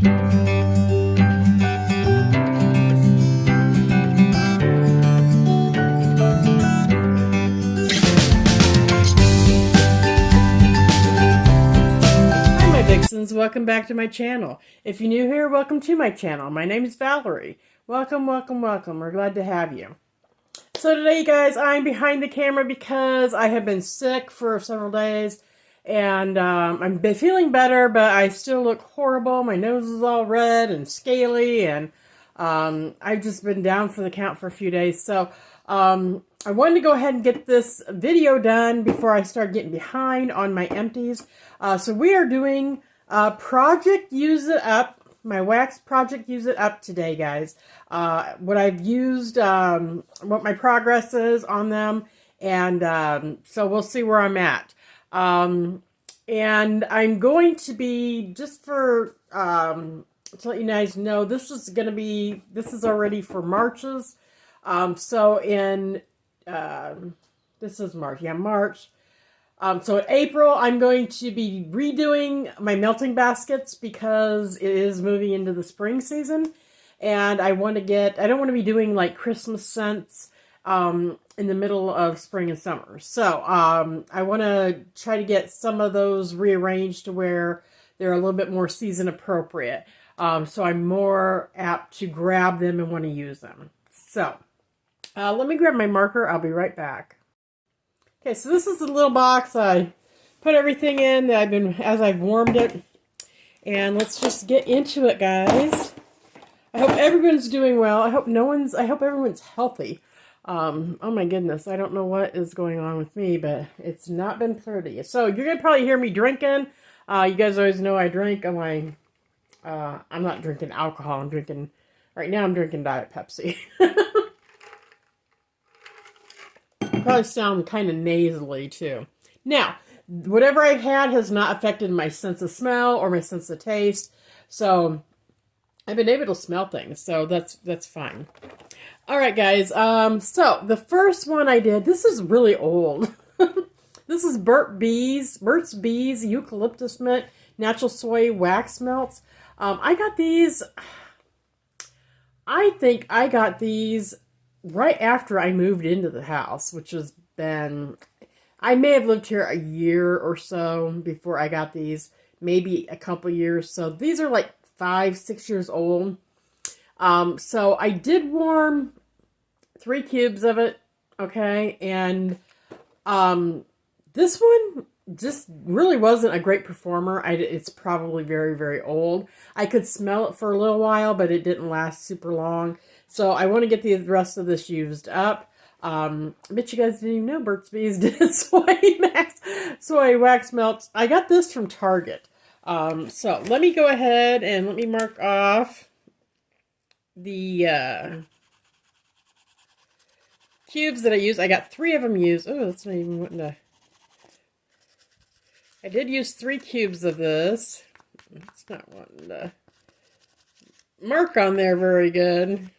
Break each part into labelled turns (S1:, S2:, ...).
S1: Vixens, welcome back to my channel. If you're new here, welcome to my channel. My name is Valerie. Welcome, welcome, welcome. We're glad to have you. So today, guys, I'm behind the camera because I have been sick for several days, and I'm been feeling better, but I still look horrible. My nose is all red and scaly, and I've just been down for the count for a few days. So I wanted to go ahead and get this video done before I start getting behind on my empties. So we are doing Project Use It Up, my wax Project Use It Up today, guys. What I've used, what my progress is on them, and so we'll see where I'm at. And I'm going to be, just for, to let you guys know, this is already for March's. So in, this is March, yeah, March. So in April, I'm going to be redoing my melting baskets because it is moving into the spring season. And I don't want to be doing like Christmas scents, in the middle of spring and summer. So, I want to try to get some of those rearranged to where they're a little bit more season appropriate. So I'm more apt to grab them and want to use them. So, let me grab my marker. I'll be right back. Okay, so this is the little box I put everything in that as I've warmed it. And let's just get into it, guys. I hope everyone's doing well. I hope everyone's healthy. Oh my goodness, I don't know what is going on with me, but it's not been pretty. So you're gonna probably hear me drinking. You guys always know I drink. I'm not drinking alcohol. Right now I'm drinking Diet Pepsi. Probably sound kind of nasally too. Now, whatever I've had has not affected my sense of smell or my sense of taste. So I've been able to smell things, so that's fine. All right, guys. So the first one I did, this is really old. This is Burt's Bees Eucalyptus Mint Natural Soy Wax Melts. I got these. I think I got these right after I moved into the house, which has been, I may have lived here a year or so before I got these, maybe a couple years. So these are like 5-6 years old. So I did warm 3 cubes of it, okay, and this one just really wasn't a great performer. It's probably very, very old. I could smell it for a little while, but it didn't last super long. So I want to get the rest of this used up. I bet you guys didn't even know Burt's Bees did soy wax melts. I got this from Target. So let me go ahead and let me mark off the cubes that I used. I got 3 of them used. Oh, that's not even wanting to. I did use 3 cubes of this. It's not wanting to mark on there very good.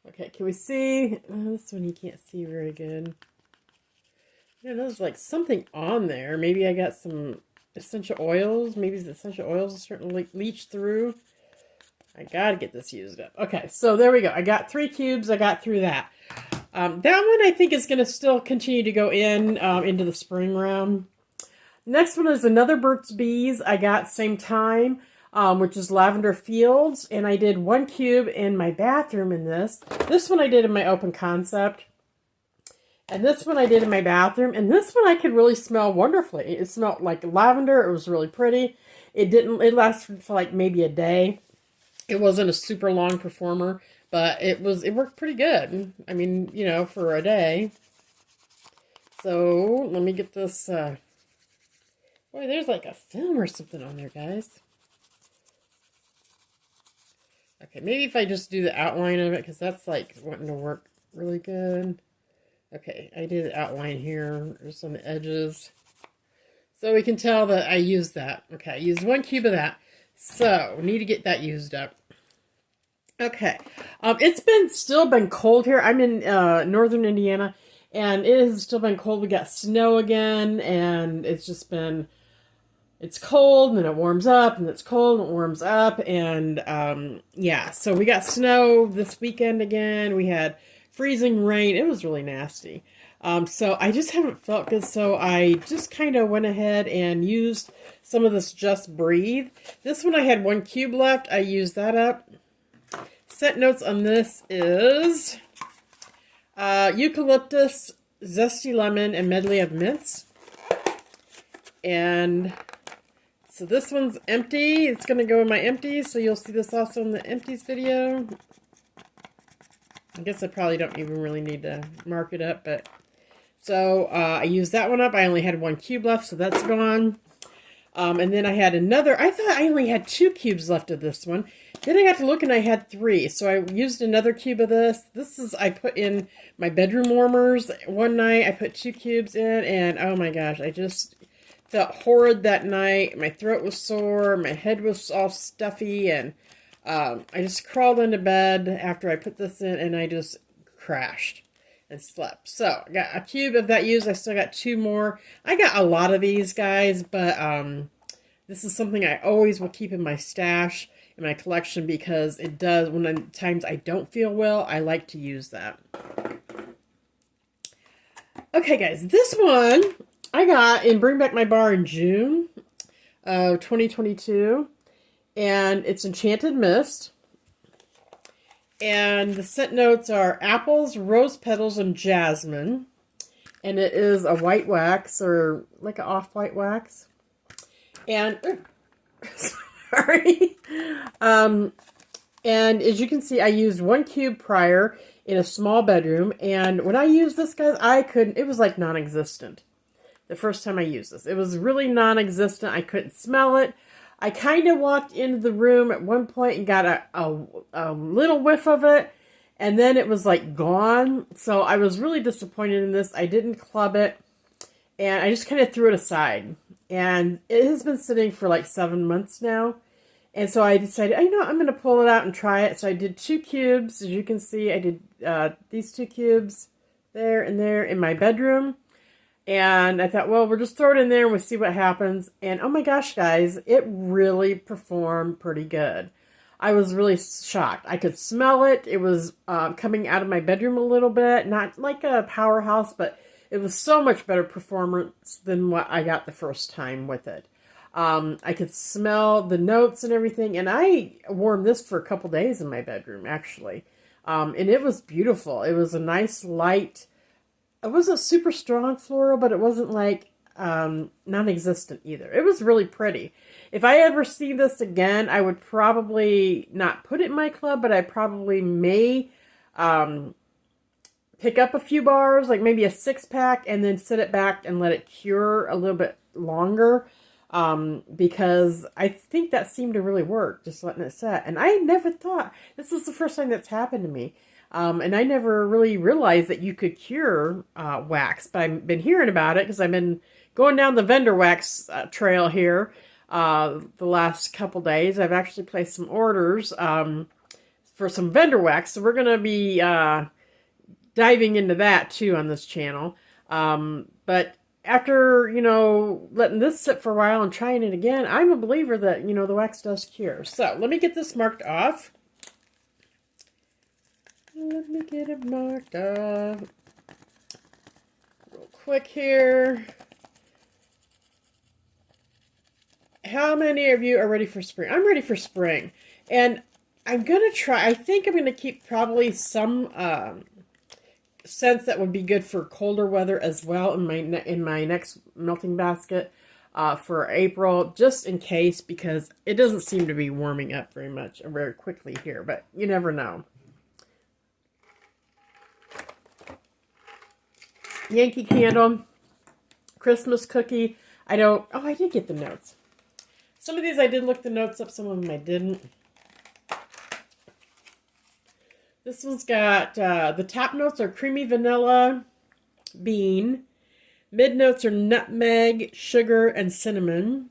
S1: Okay, can we see? Oh, this one you can't see very good. Yeah, there's like something on there. Maybe I got some essential oils. Maybe the essential oils are starting to leach through. I gotta get this used up. Okay, so there we go. I got 3 cubes. I got through that. That one I think is going to still continue to go into the spring round. Next one is another Burt's Bees I got same time, which is Lavender Fields. And I did 1 cube in my bathroom in this. This one I did in my open concept. And this one I did in my bathroom. And this one I could really smell wonderfully. It smelled like lavender. It was really pretty. It lasted for like maybe a day. It wasn't a super long performer, but it worked pretty good. I mean, you know, for a day. So let me get this, boy, there's like a film or something on there, guys. Okay, maybe if I just do the outline of it, because that's like wanting to work really good. Okay, I did the outline here, just on the edges. So we can tell that I used that. Okay, I used 1 cube of that. So, need to get that used up. Okay, it's still been cold here. I'm in northern Indiana, And it has still been cold. We got snow again, and it's just been, it's cold, and then it warms up, and it's cold, and it warms up, and yeah, so we got snow this weekend again. We had freezing rain. It was really nasty. So I just haven't felt good, so I just kind of went ahead and used some of this Just Breathe. This one I had 1 cube left. I used that up. Scent notes on this is eucalyptus, zesty lemon, and medley of mints. And so this one's empty. It's going to go in my empties, so you'll see this also in the empties video. I guess I probably don't even really need to mark it up, but so I used that one up. I only had 1 cube left, so that's gone. And then I had another. I thought I only had 2 cubes left of this one. Then I got to look and I had 3. So I used another cube of this. This is, I put in my bedroom warmers one night. I put 2 cubes in, and oh my gosh, I just felt horrid that night. My throat was sore. My head was all stuffy, and I just crawled into bed after I put this in, and I just crashed and slept. So I got a cube of that used. I still got 2 more. I got a lot of these guys, but this is something I always will keep in my stash, in my collection, because it does, when times I don't feel well, I like to use that. Okay guys, this one I got in Bring Back My Bar in June of 2022, and it's Enchanted Mist. And the scent notes are apples, rose petals, and jasmine. And it is a white wax, or like an off-white wax. And, sorry. And as you can see, I used 1 cube prior in a small bedroom. And when I used this, guys, it was like non-existent. The first time I used this. It was really non-existent. I couldn't smell it. I kind of walked into the room at one point and got a little whiff of it, and then it was like gone. So I was really disappointed in this. I didn't club it, and I just kind of threw it aside. And it has been sitting for like 7 months now. And so I decided, you know, I'm going to pull it out and try it. So I did 2 cubes. As you can see, I did these 2 cubes there and there in my bedroom. And I thought, well, we'll just throw it in there and we'll see what happens. And oh my gosh, guys, it really performed pretty good. I was really shocked. I could smell it. It was coming out of my bedroom a little bit. Not like a powerhouse, but it was so much better performance than what I got the first time with it. I could smell the notes and everything. And I wore this for a couple days in my bedroom, actually. And it was beautiful. It was a nice light. It wasn't super strong floral, but it wasn't like non-existent either. It was really pretty. If I ever see this again, I would probably not put it in my club, but I probably may pick up a few bars, like maybe a 6-pack, and then sit it back and let it cure a little bit longer, because I think that seemed to really work, just letting it set. And I never thought, this is the first time that's happened to me. And I never really realized that you could cure wax, but I've been hearing about it because I've been going down the vendor wax trail here the last couple days. I've actually placed some orders for some vendor wax, so we're going to be diving into that too on this channel. But after, you know, letting this sit for a while and trying it again, I'm a believer that, you know, the wax does cure. So let me get this marked off. Let me get it marked up real quick here. How many of you are ready for spring? I'm ready for spring. And I'm going to try, I think I'm going to keep probably some scents that would be good for colder weather as well in my next melting basket for April, just in case, because it doesn't seem to be warming up very much or very quickly here, but you never know. Yankee Candle, Christmas Cookie. I did get the notes. Some of these I did look the notes up, some of them I didn't. This one's got, the top notes are creamy vanilla, bean. Mid notes are nutmeg, sugar, and cinnamon.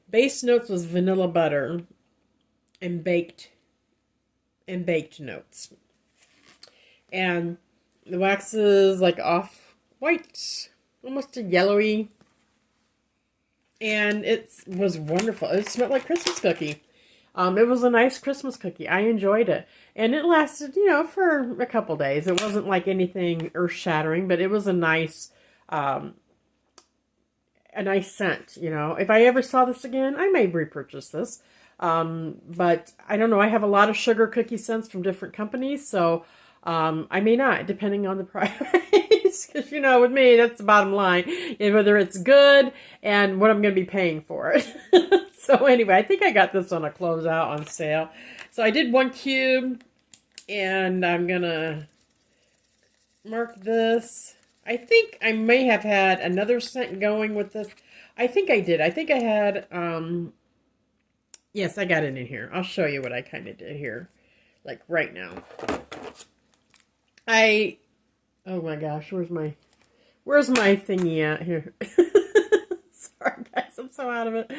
S1: Base notes was vanilla butter and baked notes. And the wax is like white, almost a yellowy. And it was wonderful. It smelled like Christmas cookie. It was a nice Christmas cookie. I enjoyed it. And it lasted, you know, for a couple days. It wasn't like anything earth-shattering, but it was a nice scent, you know. If I ever saw this again, I may repurchase this. But I don't know. I have a lot of sugar cookie scents from different companies, so I may not, depending on the price. Because, you know, with me, that's the bottom line. And whether it's good and what I'm going to be paying for it. So anyway, I think I got this on a closeout on sale. So I did 1 cube, and I'm going to mark this. I think I may have had another scent going with this. I think I did. I think I had, yes, I got it in here. I'll show you what I kind of did here, like right now. Oh my gosh, where's my thingy at here? Sorry guys, I'm so out of it.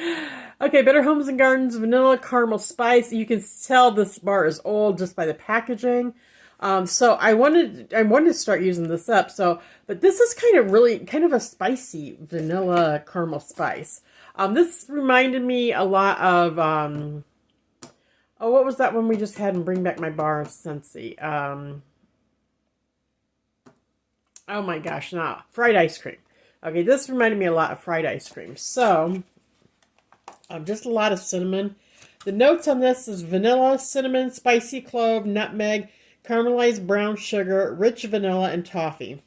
S1: Okay, Better Homes and Gardens Vanilla Caramel Spice. You can tell this bar is old just by the packaging. So I wanted to start using this up. But this is kind of a spicy vanilla caramel spice. This reminded me a lot of, oh, what was that one we just had in Bring Back My Bar of Scentsy? Oh my gosh, no, fried ice cream. Okay, this reminded me a lot of fried ice cream. So, just a lot of cinnamon. The notes on this is vanilla, cinnamon, spicy clove, nutmeg, caramelized brown sugar, rich vanilla, and toffee.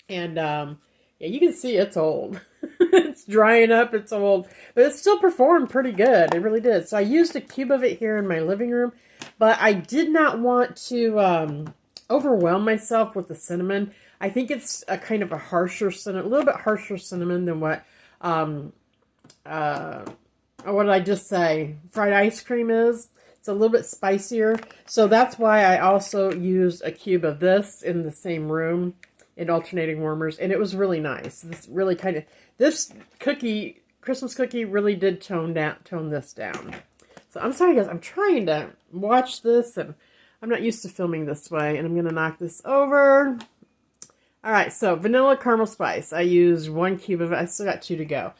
S1: And, yeah, you can see it's old. It's drying up, it's old. But it still performed pretty good. It really did. So I used a cube of it here in my living room. But I did not want to overwhelm myself with the cinnamon. I think it's a kind of a harsher cinnamon, a little bit harsher cinnamon than what, what did I just say? Fried ice cream is. It's a little bit spicier. So that's why I also used a cube of this in the same room in alternating warmers. And it was really nice. This cookie, Christmas cookie really did tone this down. So I'm sorry guys, I'm trying to watch this and I'm not used to filming this way. And I'm going to knock this over. All right, so vanilla caramel spice. I used 1 cube of it. I still got 2 to go.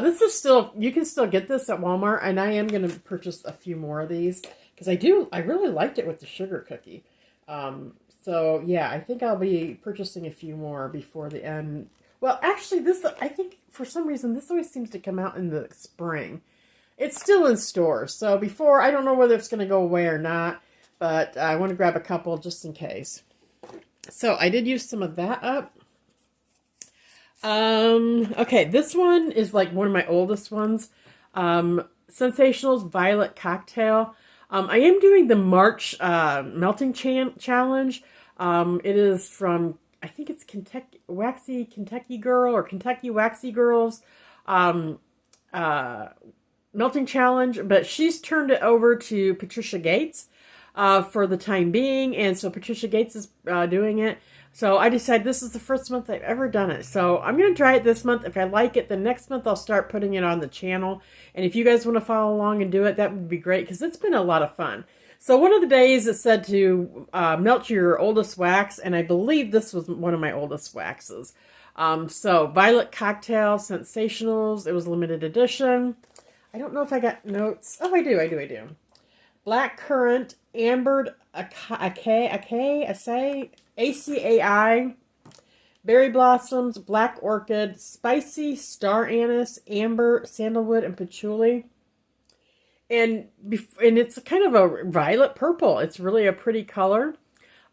S1: This is still, you can still get this at Walmart, and I am going to purchase a few more of these because I really liked it with the sugar cookie. So yeah, I think I'll be purchasing a few more before the end. Well, actually, I think for some reason this always seems to come out in the spring. It's still in stores, so I don't know whether it's going to go away or not, but I want to grab a couple just in case. So I did use some of that up. Okay, this one is like one of my oldest ones. Sensationals Violet Cocktail. I am doing the March Melting Challenge. It is from, I think it's Kentucky Girl or Kentucky Waxy Girls Melting Challenge, but she's turned it over to Patricia Gaetz. For the time being, and so Patricia Gaetz is doing it. So I decided this is the first month I've ever done it. So I'm going to try it this month. If I like it, the next month I'll start putting it on the channel. And if you guys want to follow along and do it, that would be great because it's been a lot of fun. So one of the days it said to melt your oldest wax, and I believe this was one of my oldest waxes. So Violet Cocktail Sensationals. It was limited edition. I don't know if I got notes. Oh, I do. Black Currant, Ambered ACAI, Berry Blossoms, Black Orchid, Spicy, Star Anise, Amber, Sandalwood, and Patchouli. And it's kind of a violet purple. It's really a pretty color.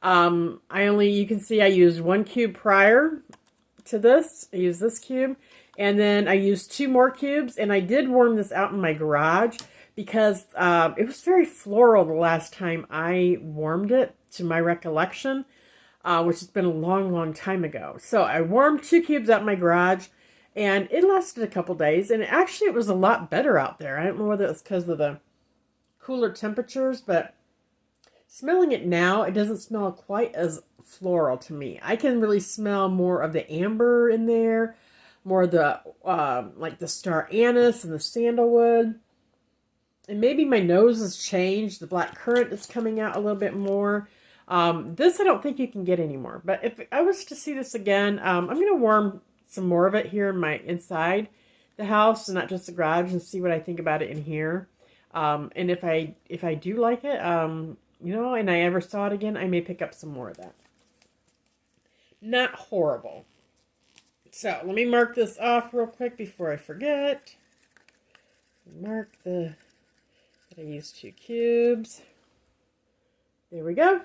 S1: You can see I used 1 cube prior to this. I used this cube. And then I used 2 more cubes. And I did warm this out in my garage because it was very floral the last time I warmed it, to my recollection, which has been a long, long time ago. So I warmed 2 cubes out in my garage, and it lasted a couple days, and actually it was a lot better out there. I don't know whether it's because of the cooler temperatures, but smelling it now, it doesn't smell quite as floral to me. I can really smell more of the amber in there, more of the, like the star anise and the sandalwood. And maybe my nose has changed. The black currant is coming out a little bit more. This I don't think you can get anymore. But if I was to see this again, I'm going to warm some more of it here in my inside the house and not just the garage, and see what I think about it in here. And if I do like it, you know, and I ever saw it again, I may pick up some more of that. Not horrible. So let me mark this off real quick before I forget. Mark that I used 2 cubes. There we go.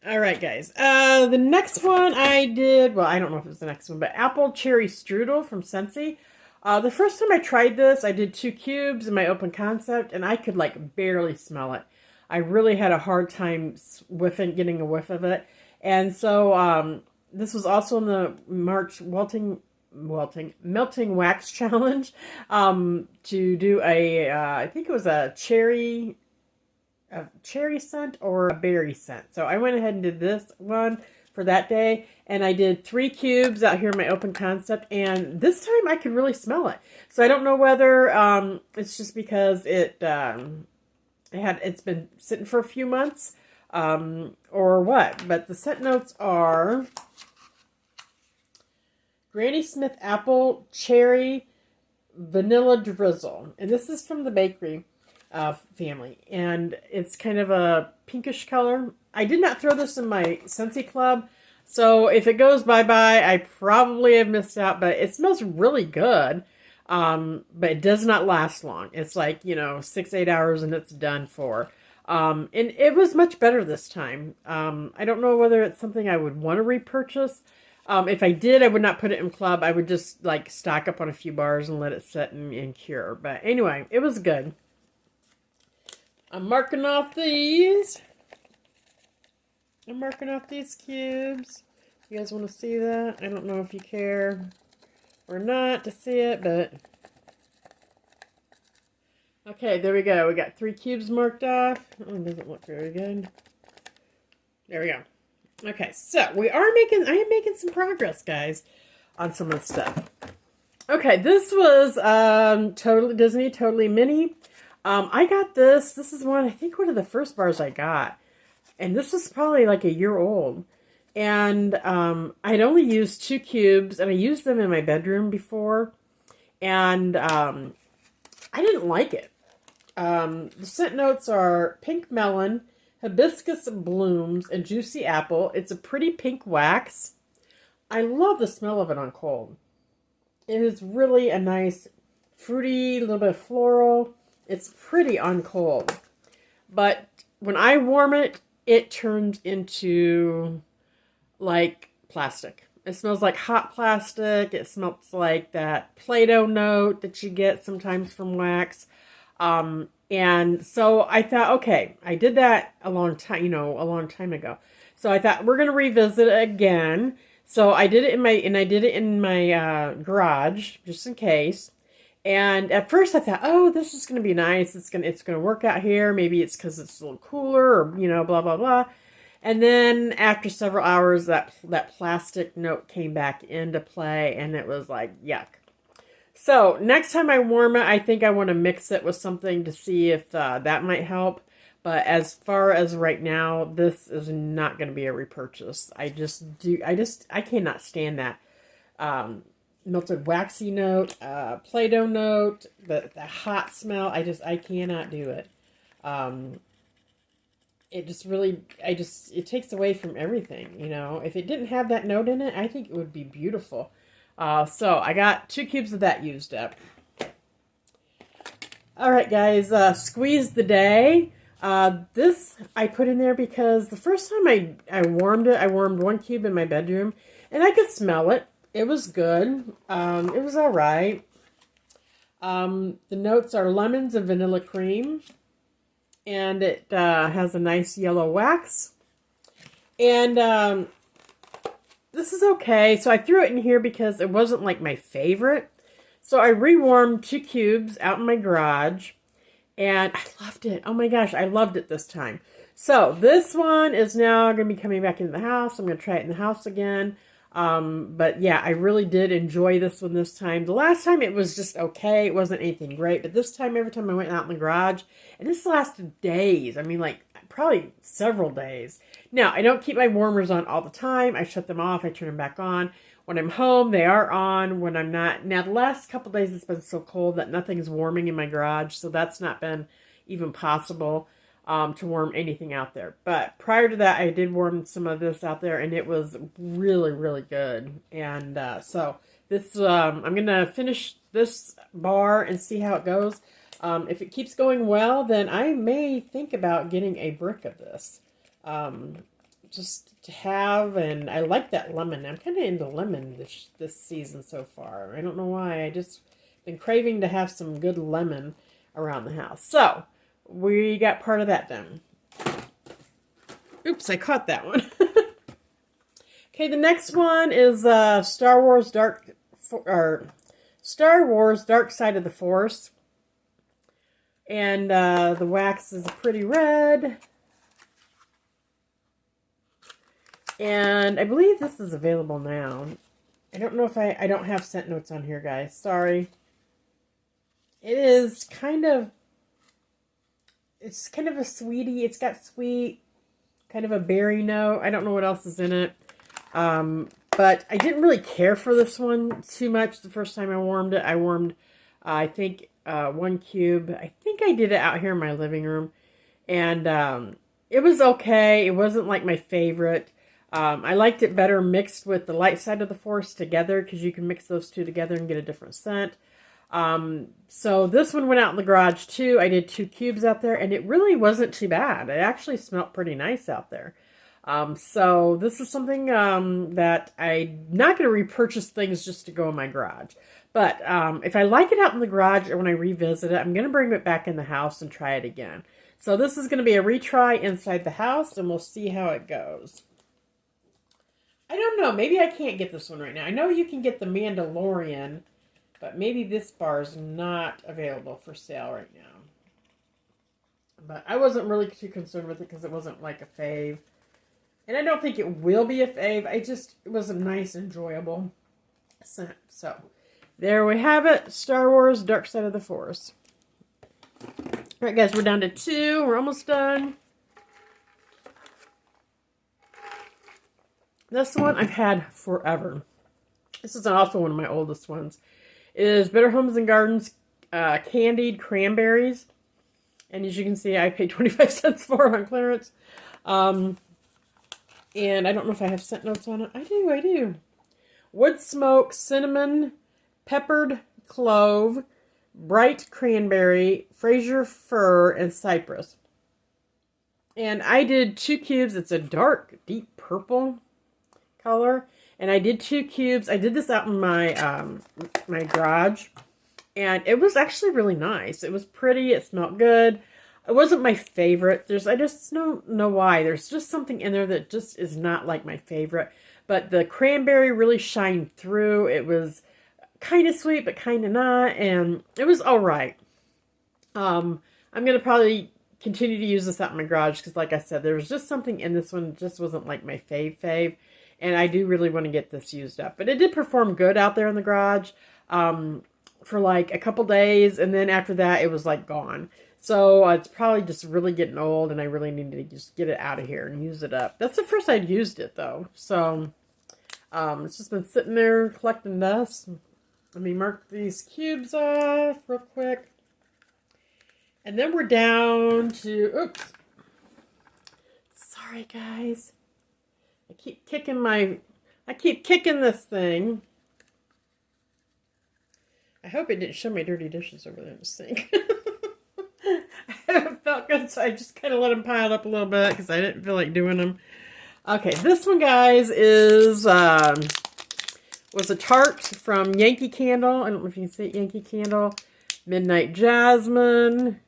S1: All right, guys. The next one I did, well, I don't know if it was the next one, but apple cherry strudel from Scentsy. The first time I tried this, I did 2 cubes in my open concept, and I could like barely smell it. I really had a hard time getting a whiff of it. And so this was also in the March melting wax challenge to do I think it was a cherry scent or a berry scent. So I went ahead and did this one for that day, and I did 3 cubes out here in my open concept, and this time I could really smell it. So I don't know whether it's just because it's been sitting for a few months or what, but the scent notes are Granny Smith apple, cherry, vanilla drizzle, and this is from the bakery family, and it's kind of a pinkish color. I did not throw this in my Scentsy Club, so if it goes bye-bye, I probably have missed out, but it smells really good, but it does not last long. It's like, you know, 6-8 hours and it's done for. And it was much better this time. I don't know whether it's something I would want to repurchase. If I did, I would not put it in Club. I would just like stock up on a few bars and let it sit and cure. But anyway, it was good. I'm marking off these. I'm marking off these cubes. You guys want to see that? I don't know if you care or not to see it, but okay, there we go. We got 3 cubes marked off. Oh, it doesn't look very good. There we go. Okay, so I am making some progress, guys, on some of the stuff. Okay, this was Disney Totally Mini. I got this. This is one of the first bars I got. And this is probably like a year old. And I'd only used 2 cubes, and I used them in my bedroom before. And I didn't like it. The scent notes are pink melon, hibiscus blooms, and juicy apple. It's a pretty pink wax. I love the smell of it on cold. It is really a nice fruity, little bit of floral. It's pretty on cold. But when I warm it, it turns into like plastic. It smells like hot plastic. It smells like that Play-Doh note that you get sometimes from wax. And so I thought, okay, I did that a long time ago. So I thought we're going to revisit it again. So I did it in my garage just in case. And at first I thought, oh, this is going to be nice. It's going to work out here. Maybe it's because it's a little cooler, or, you know, blah, blah, blah. And then after several hours, that plastic note came back into play, and it was like, yuck. So next time I warm it, I think I want to mix it with something to see if that might help. But as far as right now, this is not going to be a repurchase. I cannot stand that melted waxy note, Play-Doh note, the hot smell. I cannot do it. It takes away from everything, you know. If it didn't have that note in it, I think it would be beautiful. So I got 2 cubes of that used up. All right, guys, Squeeze the Day. This I put in there because the first time I warmed it, I warmed 1 cube in my bedroom, and I could smell it. It was good. It was all right. The notes are lemons and vanilla cream, and it has a nice yellow wax. And this is okay. So I threw it in here because it wasn't like my favorite. So I rewarmed 2 cubes out in my garage, and I loved it. Oh my gosh, I loved it this time. So this one is now going to be coming back into the house. I'm going to try it in the house again. But yeah, I really did enjoy this one this time. The last time it was just okay. It wasn't anything great. But this time, every time I went out in the garage, and this lasted days. I mean, like probably several days. Now, I don't keep my warmers on all the time. I shut them off. I turn them back on. When I'm home, they are on. When I'm not. Now, the last couple days, it's been so cold that nothing's warming in my garage. So that's not been even possible to warm anything out there. But prior to that, I did warm some of this out there. And it was really, really good. And so this, I'm going to finish this bar and see how it goes. If it keeps going well, then I may think about getting a brick of this. Just to have, and I like that lemon. I'm kind of into lemon this season so far. I don't know why. I just been craving to have some good lemon around the house. So, we got part of that done. Oops, I caught that one. Okay, the next one is Star Wars Dark Side of the Force. And the wax is a pretty red. And I believe this is available now. I don't know if I don't have scent notes on here, guys. Sorry. It is kind of, it's kind of a sweetie. It's got sweet, kind of a berry note. I don't know what else is in it. But I didn't really care for this one too much the first time I warmed it. I warmed, I think, 1 cube. I think I did it out here in my living room. And it was okay. It wasn't like my favorite. I liked it better mixed with the light side of the force together, because you can mix those two together and get a different scent. So this one went out in the garage too. I did 2 cubes out there, and it really wasn't too bad. It actually smelled pretty nice out there. So this is something that I'm not going to repurchase things just to go in my garage. But if I like it out in the garage or when I revisit it, I'm going to bring it back in the house and try it again. So this is going to be a retry inside the house, and we'll see how it goes. I don't know. Maybe I can't get this one right now. I know you can get the Mandalorian, but maybe this bar is not available for sale right now. But I wasn't really too concerned with it because it wasn't like a fave. And I don't think it will be a fave. It was a nice, enjoyable scent. So, there we have it. Star Wars Dark Side of the Force. Alright guys, we're down to 2. We're almost done. This one I've had forever. This is also one of my oldest ones. It is Better Homes and Gardens Candied Cranberries. And as you can see, I paid 25 cents for it on clearance. And I don't know if I have scent notes on it. I do. Wood smoke, cinnamon, peppered clove, bright cranberry, Fraser fir, and cypress. And I did 2 cubes. It's a dark, deep purple color. And I did 2 cubes. I did this out in my my garage. And it was actually really nice. It was pretty. It smelled good. It wasn't my favorite. I just don't know why. There's just something in there that just is not like my favorite. But the cranberry really shined through. It was kind of sweet, but kind of not. And it was all right. I'm going to probably continue to use this out in my garage because, like I said, there was just something in this one that just wasn't like my fave. And I do really want to get this used up. But it did perform good out there in the garage for like a couple days. And then after that, it was like gone. So it's probably just really getting old. And I really need to just get it out of here and use it up. That's the first I'd used it though. So it's just been sitting there collecting dust. Let me mark these cubes off real quick. And then we're down to, oops. Sorry guys. I keep kicking this thing. I hope it didn't show my dirty dishes over there in the sink. I haven't felt good, so I just kind of let them pile up a little bit because I didn't feel like doing them. Okay, this one, guys, was a tart from Yankee Candle. I don't know if you can see it, Yankee Candle. Midnight Jasmine.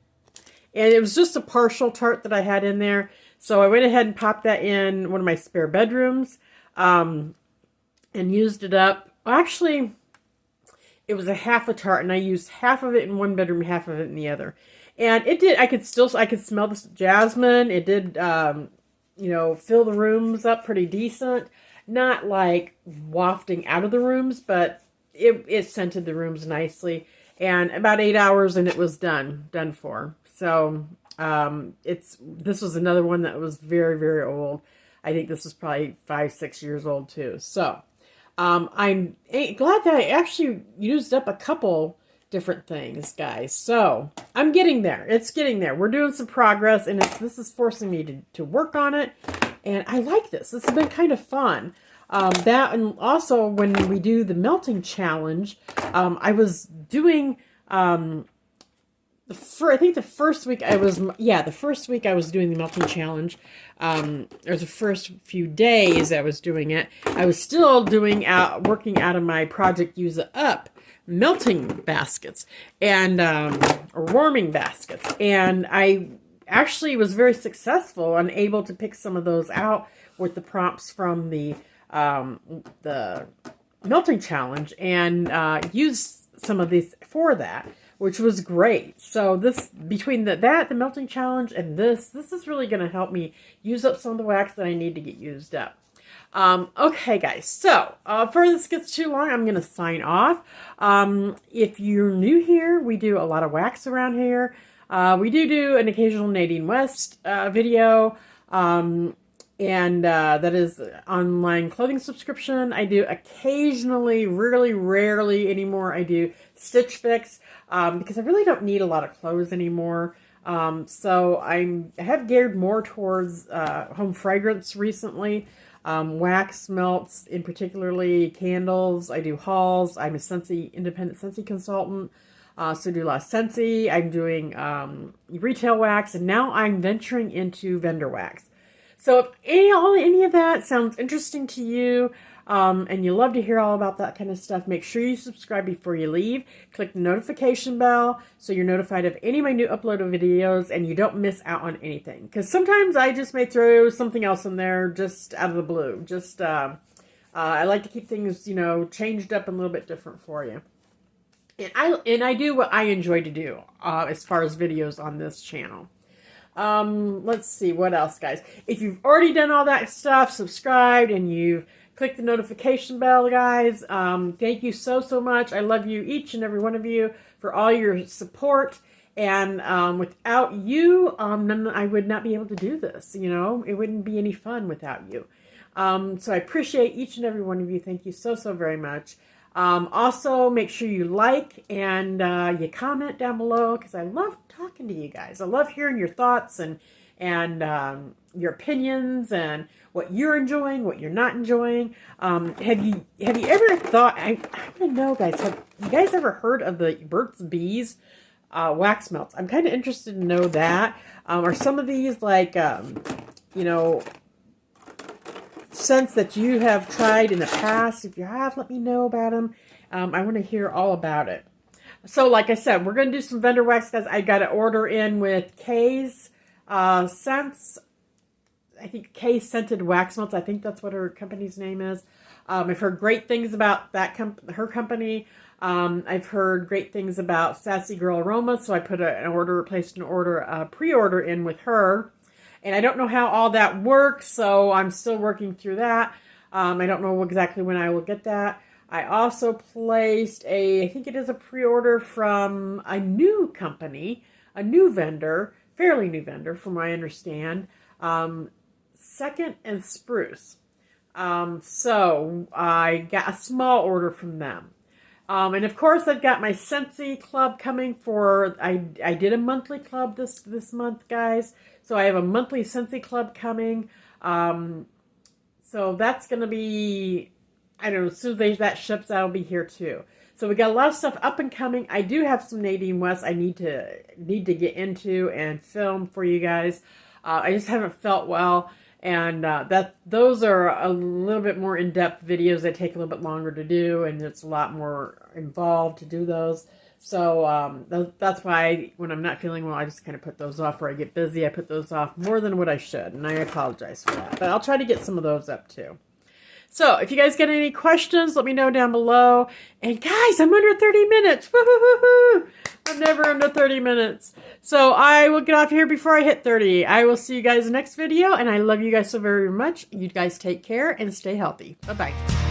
S1: And it was just a partial tart that I had in there. So I went ahead and popped that in one of my spare bedrooms and used it up. Actually, it was a half a tart, and I used half of it in one bedroom, half of it in the other. And it did, I could smell the jasmine. It did, fill the rooms up pretty decent. Not like wafting out of the rooms, but it scented the rooms nicely. And about 8 hours and it was done for. So This was another one that was very, very old. I think this was probably 5-6 years old too. So I'm glad that I actually used up a couple different things, guys. So I'm getting there. It's getting there. We're doing some progress, and this is forcing me to work on it. And I like this. This has been kind of fun. That, and also when we do the melting challenge, I was doing, I think the first week the first week I was doing the melting challenge, or the first few days I was doing it, I was still working out of my Project Use It Up melting baskets and or warming baskets, and I actually was very successful and able to pick some of those out with the prompts from the melting challenge and use some of these for that, which was great. So this, between the melting challenge and this is really going to help me use up some of the wax that I need to get used up. Okay, guys, so before this gets too long, I'm going to sign off. If you're new here, we do a lot of wax around here. We do an occasional Nadine West video, and that is online clothing subscription. I do occasionally, really rarely anymore, I do StitchFix, because I really don't need a lot of clothes anymore. So I have geared more towards home fragrance recently. Wax melts, in particularly candles. I do hauls. I'm a independent Scentsy consultant. So I do a lot of Scentsy. I'm doing retail wax, and now I'm venturing into vendor wax. So if any of that sounds interesting to you, and you love to hear all about that kind of stuff, make sure you subscribe before you leave. Click the notification bell so you're notified of any of my new uploaded videos and you don't miss out on anything. Because sometimes I just may throw something else in there just out of the blue. I like to keep things, changed up and a little bit different for you. And I do what I enjoy to do as far as videos on this channel. Let's see, what else, guys? If you've already done all that stuff, subscribed, and you've clicked the notification bell, guys, thank you so much. I love you, each and every one of you, for all your support. And without you, I would not be able to do this. It wouldn't be any fun without you. So I appreciate each and every one of you. Thank you so very much. Also, make sure you like and you comment down below, because I love talking to you guys. I love hearing your thoughts and your opinions and what you're enjoying, what you're not enjoying. Have you ever thought? I want to know, guys. Have you guys ever heard of the Burt's Bees wax melts? I'm kind of interested to know that. Are some of these like scents that you have tried in the past? If you have, let me know about them. I want to hear all about it. So like I said, we're going to do some vendor wax, guys. I got an order in with Kay's Scents. I think Kay Scented Wax Melts. I think that's what her company's name is. I've heard great things about her company. I've heard great things about Sassy Girl Aroma, so I put placed an order, pre-order in with her. And I don't know how all that works, so I'm still working through that. I don't know exactly when I will get that. I also placed I think it is a pre-order from a new company, a new vendor, fairly new vendor from what I understand, Second and Spruce. So I got a small order from them. And of course I've got my Scentsy Club coming for, I did a monthly club this month, guys. So I have a monthly Scentsy Club coming. So that's going to be, I don't know, as soon as that ships, that'll be here too. So we got a lot of stuff up and coming. I do have some Nadine West I need to get into and film for you guys. I just haven't felt well. And those are a little bit more in-depth videos. They take a little bit longer to do, and it's a lot more involved to do those. So that's why when I'm not feeling well, I just kind of put those off, or I get busy. I put those off more than what I should, and I apologize for that. But I'll try to get some of those up too. So if you guys get any questions, let me know down below. And guys, I'm under 30 minutes. Woo-hoo-hoo-hoo. I'm never under 30 minutes. So I will get off here before I hit 30. I will see you guys in the next video, and I love you guys so very much. You guys take care and stay healthy. Bye-bye.